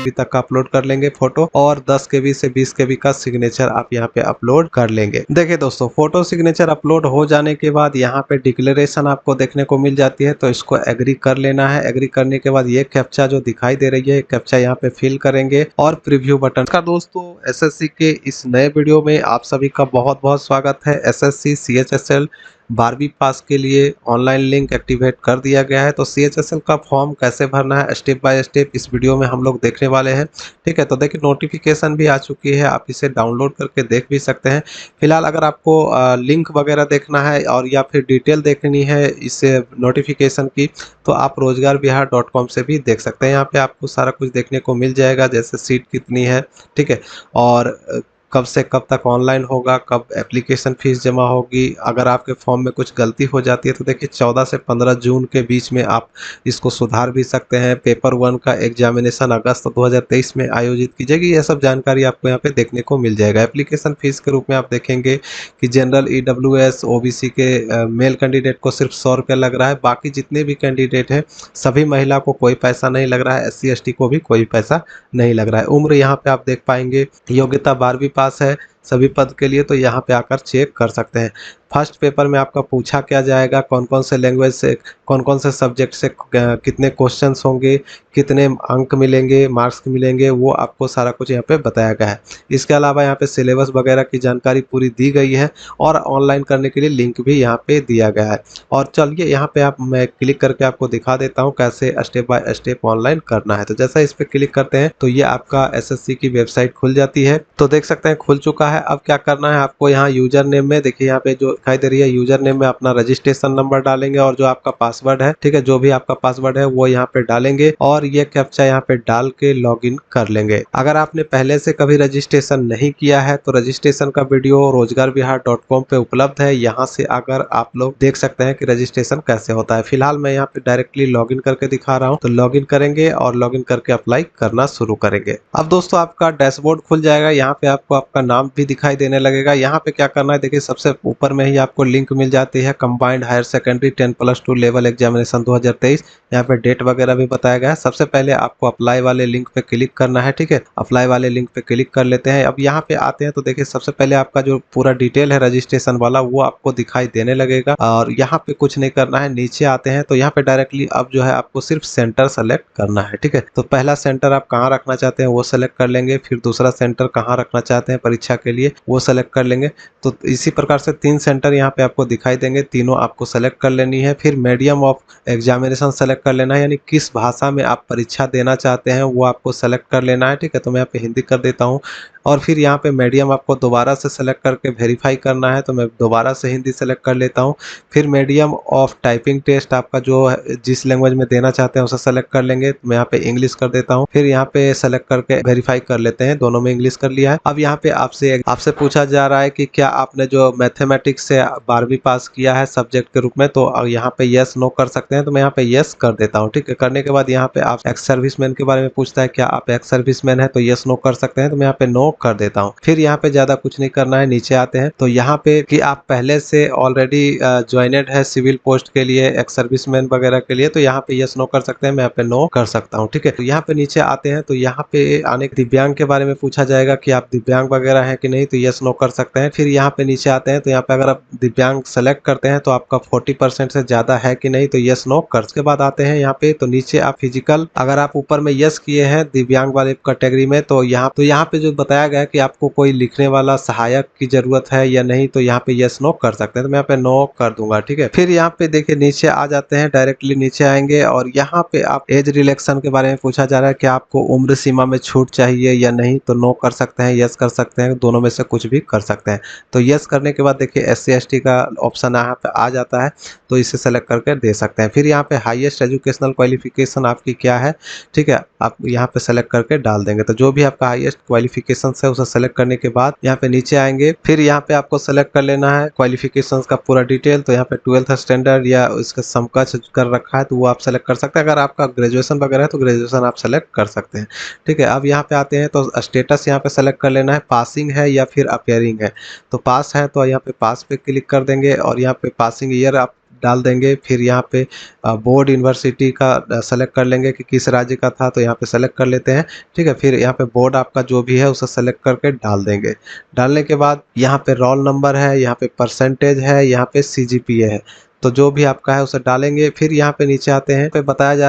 केबी तक का अपलोड कर लेंगे फोटो, और 10 केबी से 20 केबी का सिग्नेचर आप यहाँ पे अपलोड कर लेंगे। देखिए दोस्तों, फोटो सिग्नेचर अपलोड हो जाने के बाद यहाँ पे डिक्लेरेशन आपको देखने को मिल जाती है, तो इसको एग्री कर लेना है। एग्री करने के बाद ये कैप्चा जो दिखाई दे रही है, कैप्चा यहाँ पे फिल करेंगे और प्रीव्यू बटन का। दोस्तों, एसएससी के इस नए वीडियो में आप सभी का बहुत बहुत स्वागत है। एसएससी सीएचएसएल 12वीं पास के लिए ऑनलाइन लिंक एक्टिवेट कर दिया गया है। तो सीएचएसएल का फॉर्म कैसे भरना है स्टेप बाय स्टेप इस वीडियो में हम लोग देखने वाले हैं। ठीक है, तो देखिए नोटिफिकेशन भी आ चुकी है, आप इसे डाउनलोड करके देख भी सकते हैं। फिलहाल अगर आपको लिंक वगैरह देखना है और या फिर डिटेल देखनी है इस नोटिफिकेशन की, तो आप रोजगारबिहार.com से भी देख सकते हैं। यहाँ पे आपको सारा कुछ देखने को मिल जाएगा, जैसे सीट कितनी है, ठीक है, और कब से कब तक ऑनलाइन होगा, कब एप्लीकेशन फीस जमा होगी। अगर आपके फॉर्म में कुछ गलती हो जाती है तो देखिए 14 से 15 जून के बीच में आप इसको सुधार भी सकते हैं। पेपर 1 का एग्जामिनेशन अगस्त 2023 में आयोजित की जाएगी। यह सब जानकारी आपको यहाँ पे देखने को मिल जाएगा। एप्लीकेशन फीस के रूप में आप देखेंगे कि जनरल ईडब्ल्यूएस ओबीसी के मेल कैंडिडेट को सिर्फ 100 रुपये लग रहा है। बाकी जितने भी कैंडिडेट हैं सभी महिला को कोई पैसा नहीं लग रहा है। SC ST को भी कोई पैसा नहीं लग रहा है। उम्र यहाँ पे आप देख पाएंगे, योग्यता 12वीं पास है सभी पद के लिए, तो यहाँ पे आकर चेक कर सकते हैं। फर्स्ट पेपर में आपका पूछा क्या जाएगा, कौन कौन से लैंग्वेज से, कौन कौन से सब्जेक्ट से कितने क्वेश्चंस होंगे, कितने अंक मिलेंगे, मार्क्स मिलेंगे, वो आपको सारा कुछ यहाँ पे बताया गया है। इसके अलावा यहाँ पे सिलेबस वगैरह की जानकारी पूरी दी गई है और ऑनलाइन करने के लिए लिंक भी यहाँ पे दिया गया है। और चलिए यहाँ पे मैं क्लिक करके आपको दिखा देता हूँ कैसे स्टेप बाय स्टेप ऑनलाइन करना है। तो जैसा इस पे क्लिक करते हैं तो ये आपका एसएससी की वेबसाइट खुल जाती है। तो देख सकते हैं खुल चुका है। अब क्या करना है आपको, यहाँ यूजर नेम में देखिए यहाँ पे जो दिखाई दे रही है, यूजर नेम में अपना रजिस्ट्रेशन नंबर डालेंगे और जो आपका पासवर्ड है, ठीक है, जो भी आपका पासवर्ड है वो यहाँ पे डालेंगे और ये कैप्चा यहाँ पे डाल के लॉगिन कर लेंगे। अगर आपने पहले से कभी रजिस्ट्रेशन नहीं किया है तो रजिस्ट्रेशन का वीडियो रोजगारबिहार.com पे उपलब्ध है। यहाँ से अगर आप लोग देख सकते हैं कि रजिस्ट्रेशन कैसे होता है। फिलहाल मैं यहाँ पे डायरेक्टली लॉगिन करके दिखा रहा हूँ। तो लॉगिन करेंगे और लॉगिन करके अप्लाई करना शुरू करेंगे। अब दोस्तों आपका डैशबोर्ड खुल जाएगा। यहाँ पे आपको आपका नाम भी दिखाई देने लगेगा। यहाँ पे क्या करना है, देखिए सबसे ऊपर में ही आपको लिंक मिल जाती है, combined higher secondary 10+2 level examination 2023। यहाँ पे डेट वगैरह भी बताया गया है। सबसे पहले आपको अप्लाई वाले लिंक पे क्लिक करना है, ठीक है, अप्लाई वाले लिंक पे क्लिक कर लेते हैं। अब यहाँ पे आते हैं तो देखिए सबसे पहले आपका जो पूरा डिटेल है रजिस्ट्रेशन वाला वो आपको दिखाई देने लगेगा और यहाँ पे कुछ नहीं करना है। नीचे आते हैं तो यहाँ पे डायरेक्टली अब जो है आपको सिर्फ सेंटर सेलेक्ट करना है, ठीक है। तो पहला सेंटर आप कहाँ रखना चाहते हैं वो सेलेक्ट कर लेंगे, फिर दूसरा सेंटर कहाँ रखना चाहते हैं परीक्षा के लिए वो सेलेक्ट कर लेंगे। तो इसी प्रकार से 3 सेंटर यहाँ पे आपको दिखाई देंगे, तीनों आपको सेलेक्ट कर लेनी है। फिर मीडियम ऑफ एग्जामिनेशन सेलेक्ट कर लेना है, यानी किस भाषा में आप परीक्षा देना चाहते हैं वो आपको सेलेक्ट कर लेना है, ठीक है। तो मैं यहाँ पे हिंदी कर देता हूँ और फिर यहाँ पे मीडियम आपको दोबारा से सेलेक्ट करके वेरीफाई करना है, तो मैं दोबारा से हिंदी सेलेक्ट कर लेता हूँ। फिर मीडियम ऑफ टाइपिंग टेस्ट आपका जो जिस लैंग्वेज में देना चाहते हैं उसे सेलेक्ट कर लेंगे, तो मैं यहाँ पे इंग्लिश कर देता हूँ। फिर यहाँ पे सेलेक्ट करके वेरीफाई कर लेते हैं, दोनों में इंग्लिश कर लिया है। अब यहाँ पे आपसे पूछा जा रहा है कि क्या आपने जो मैथमेटिक्स से 12वीं पास किया है सब्जेक्ट के रूप में, तो यहाँ पे यस नो कर सकते हैं, तो मैं यहाँ पे यस कर देता हूँ, ठीक है। करने के बाद यहाँ पे आप एक्स सर्विसमैन के बारे में पूछता है, क्या आप एक्स सर्विसमैन है, तो यस नो कर सकते हैं, तो मैं यहाँ पे नो कर देता हूँ। फिर यहाँ पे ज्यादा कुछ नहीं करना है। नीचे आते हैं तो यहाँ पे कि आप पहले से ऑलरेडी ज्वाइनेड है सिविल पोस्ट के लिए, एक्स सर्विसमैन वगैरह के लिए, तो यहाँ पे यस नो कर सकते हैं, मैं यहाँ पे नो कर सकता हूँ, ठीक है। तो यहाँ पे नीचे आते हैं तो यहाँ पे आने दिव्यांग के बारे में पूछा जाएगा कि आप दिव्यांग वगैरह हैं कि नहीं, तो यस नो कर सकते हैं। फिर यहाँ पे नीचे आते हैं तो यहाँ पे अगर आप दिव्यांग सेलेक्ट करते हैं तो आपका 40% से ज्यादा है कि नहीं, तो यस नो कर। उसके बाद आते हैं यहाँ पे तो नीचे आप फिजिकल, अगर आप ऊपर में यस किए हैं दिव्यांग वाले कैटेगरी में, तो यहाँ पे जो बताया गया है कि आपको कोई लिखने वाला सहायक की जरूरत है या नहीं, तो यहाँ पे यस नो कर सकते हैं, तो मैं यहाँ पे नो कर दूंगा, ठीक है। फिर यहाँ पे देखिए नीचे आ जाते हैं, डायरेक्टली नीचे आएंगे और यहाँ पे आप एज रिलैक्सेशन के बारे में पूछा जा रहा है कि आपको उम्र सीमा में छूट चाहिए या नहीं, तो नो कर सकते हैं, यस कर सकते हैं, दोनों में से कुछ भी कर सकते हैं। तो यस करने के बाद देखिए SC ST का ऑप्शन यहाँ पे आ जाता है, तो इसे सेलेक्ट करके दे सकते हैं। फिर यहाँ पे हाईएस्ट एजुकेशनल क्वालिफिकेशन आपकी क्या है, ठीक है, आप यहाँ पे सेलेक्ट करके डाल देंगे। तो जो भी आपका हाईएस्ट क्वालिफिकेशन है उसे सेलेक्ट करने के बाद यहाँ पे नीचे आएंगे। फिर यहाँ पे आपको सेलेक्ट कर लेना है क्वालिफिकेशंस का पूरा डिटेल, तो यहाँ पे 12th स्टैंडर्ड या इसका समकक्ष कर रखा है तो वो आप सेलेक्ट कर सकते हैं। अगर आपका ग्रेजुएशन वगैरह है तो ग्रेजुएशन आप सेलेक्ट कर सकते हैं, ठीक है। अब यहाँ पे आते हैं तो स्टेटस यहाँ पे सेलेक्ट कर लेना है, पासिंग है है या फिर अपेयरिंग है। तो पास है तो यहाँ पे पास पे क्लिक कर देंगे और यहाँ पे पासिंग ईयर आप डाल देंगे। फिर यहाँ पे बोर्ड यूनिवर्सिटी का सेलेक्ट कर लेंगे कि किस राज्य का था, तो यहाँ पे सेलेक्ट कर लेते हैं। ठीक है, फिर यहाँ पे बोर्ड आपका जो भी है उसे सेलेक्ट करके डाल देंगे। डालने के बाद यहाँ पे रोल नंबर है, यहाँ पे परसेंटेज है, यहाँ पे सीजीपीए है, तो जो भी आपका है उसे डालेंगे। फिर यहाँ पे नीचे आते हैं, पे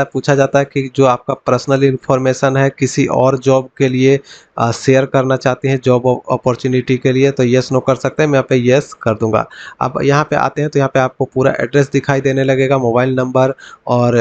पूछा जाता है कि जो आपका पर्सनल इंफॉर्मेशन है किसी और जॉब के लिए शेयर करना चाहते हैं, जॉब अपॉर्चुनिटी के लिए, तो यस नो कर सकते हैं। मैं यहाँ पे यस कर दूंगा। अब यहाँ पे आते हैं तो यहाँ पे आपको पूरा एड्रेस दिखाई देने लगेगा, मोबाइल नंबर और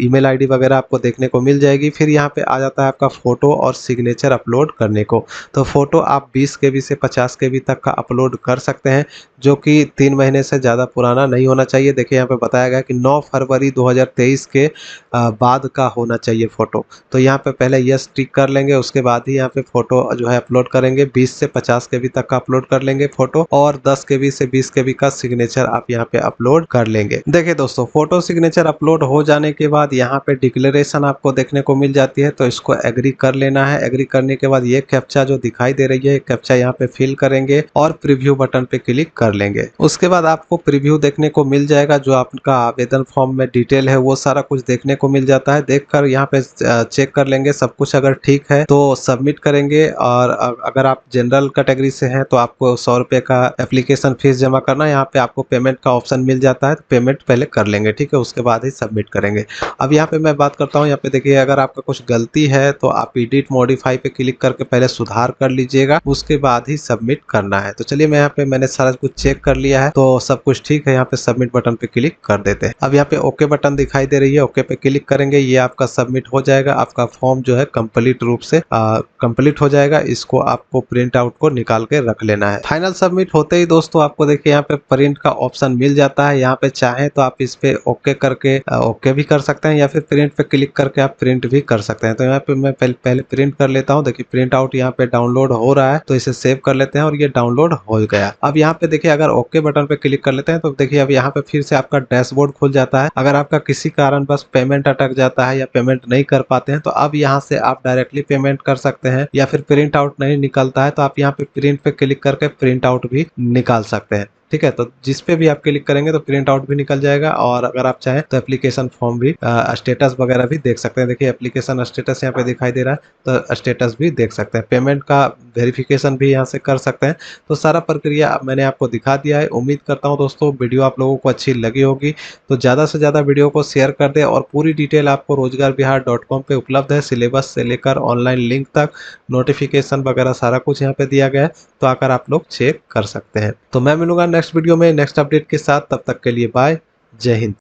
ईमेल आईडी वगैरह आपको देखने को मिल जाएगी। फिर यहाँ पे आ जाता है आपका फोटो और सिग्नेचर अपलोड करने को। तो फोटो आप 20 केबी से 50 केबी तक का अपलोड कर सकते हैं, जो कि 3 महीने से ज़्यादा पुराना नहीं होना चाहिए। देखिए यहाँ पे बताया गया कि 9 फरवरी 2023 के बाद का होना चाहिए फ़ोटो। तो यहाँ पे पहले यस टिक कर लेंगे, उसके बाद ही यहाँ पे फ़ोटो जो है अपलोड करेंगे। 20 से 50 केबी तक का अपलोड कर लेंगे फ़ोटो, और 10 केबी से 20 केबी का सिग्नेचर आप यहाँ पे अपलोड कर लेंगे। देखिए दोस्तों, फ़ोटो सिग्नेचर अपलोड हो जाने के बाद यहाँ पे डिक्लेरेशन आपको देखने को मिल जाती है, तो इसको एग्री कर लेना है। एग्री करने के बाद ये कैप्चा जो दिखाई दे रही है, कैप्चा यहाँ पे फिल करेंगे और प्रीव्यू बटन पे क्लिक कर लेंगे। उसके बाद आपको प्रीव्यू देखने को मिल जाएगा, जो आपका आवेदन फॉर्म में डिटेल है वो सारा कुछ देखने को मिल जाता है। देखकर यहाँ पे चेक कर लेंगे, सब कुछ अगर ठीक है तो सबमिट करेंगे। और अगर आप जनरल कैटेगरी से हैं तो आपको 100 रुपये का एप्लीकेशन फीस जमा करना है। यहाँ पे आपको पेमेंट का ऑप्शन मिल जाता है, तो पेमेंट पहले कर लेंगे, ठीक है, उसके बाद ही सबमिट करेंगे। अब यहाँ पे मैं बात करता हूँ, यहाँ पे देखिए अगर आपका कुछ गलती है तो आप एडिट मॉडिफाई पे क्लिक करके पहले सुधार कर लीजिएगा, उसके बाद ही सबमिट करना है। तो चलिए मैं यहाँ पे मैंने सारा कुछ चेक कर लिया है, तो सब कुछ ठीक है। यहाँ पे सबमिट बटन पे क्लिक कर देते हैं। अब यहाँ पे ओके बटन दिखाई दे रही है, ओके पे क्लिक करेंगे, ये आपका सबमिट हो जाएगा। आपका फॉर्म जो है कंप्लीट रूप से कंप्लीट हो जाएगा। इसको आपको प्रिंट आउट को निकाल के रख लेना है। फाइनल सबमिट होते ही दोस्तों आपको देखिए यहाँ पे प्रिंट का ऑप्शन मिल जाता है। यहाँ पे चाहे तो आप इस पे ओके करके ओके भी कर सकते हैं, या फिर प्रिंट पे क्लिक करके आप प्रिंट भी कर सकते हैं। तो यहाँ पे मैं पहले प्रिंट कर लेता हूँ। देखिए प्रिंट आउट यहाँ पे डाउनलोड हो रहा है, तो इसे सेव कर लेते हैं और ये डाउनलोड हो गया। अब यहाँ पे देखिए अगर ओके बटन पे क्लिक कर लेते हैं तो देखिए अब यहाँ पे फिर से आपका डैशबोर्ड खुल जाता है। अगर आपका किसी कारण बस पेमेंट अटक जाता है या पेमेंट नहीं कर पाते हैं, तो अब यहाँ से आप डायरेक्टली पेमेंट कर सकते हैं, या फिर प्रिंट आउट नहीं निकलता है तो आप यहाँ पे प्रिंट पे क्लिक करके प्रिंट आउट भी निकाल सकते हैं। ठीक है, तो जिस पे भी आप क्लिक करेंगे तो प्रिंट आउट भी निकल जाएगा। और अगर आप चाहें तो एप्लीकेशन फॉर्म भी स्टेटस वगैरह भी देख सकते हैं। देखिए एप्लीकेशन स्टेटस यहाँ पे दिखाई दे रहा है, तो स्टेटस भी देख सकते हैं। पेमेंट का वेरिफिकेशन भी यहाँ से कर सकते हैं। तो सारा प्रक्रिया मैंने आपको दिखा दिया है। उम्मीद करता हूँ दोस्तों वीडियो आप लोगों को अच्छी लगी होगी, तो ज़्यादा से ज़्यादा वीडियो को शेयर कर दें। और पूरी डिटेल आपको रोजगारबिहार.com पे उपलब्ध है, सिलेबस से लेकर ऑनलाइन लिंक तक, नोटिफिकेशन वगैरह सारा कुछ यहाँ पे दिया गया है, तो आकर आप लोग चेक कर सकते हैं। तो मैं मिलूंगा नेक्स्ट वीडियो में नेक्स्ट अपडेट के साथ, तब तक के लिए बाय, जय हिंद।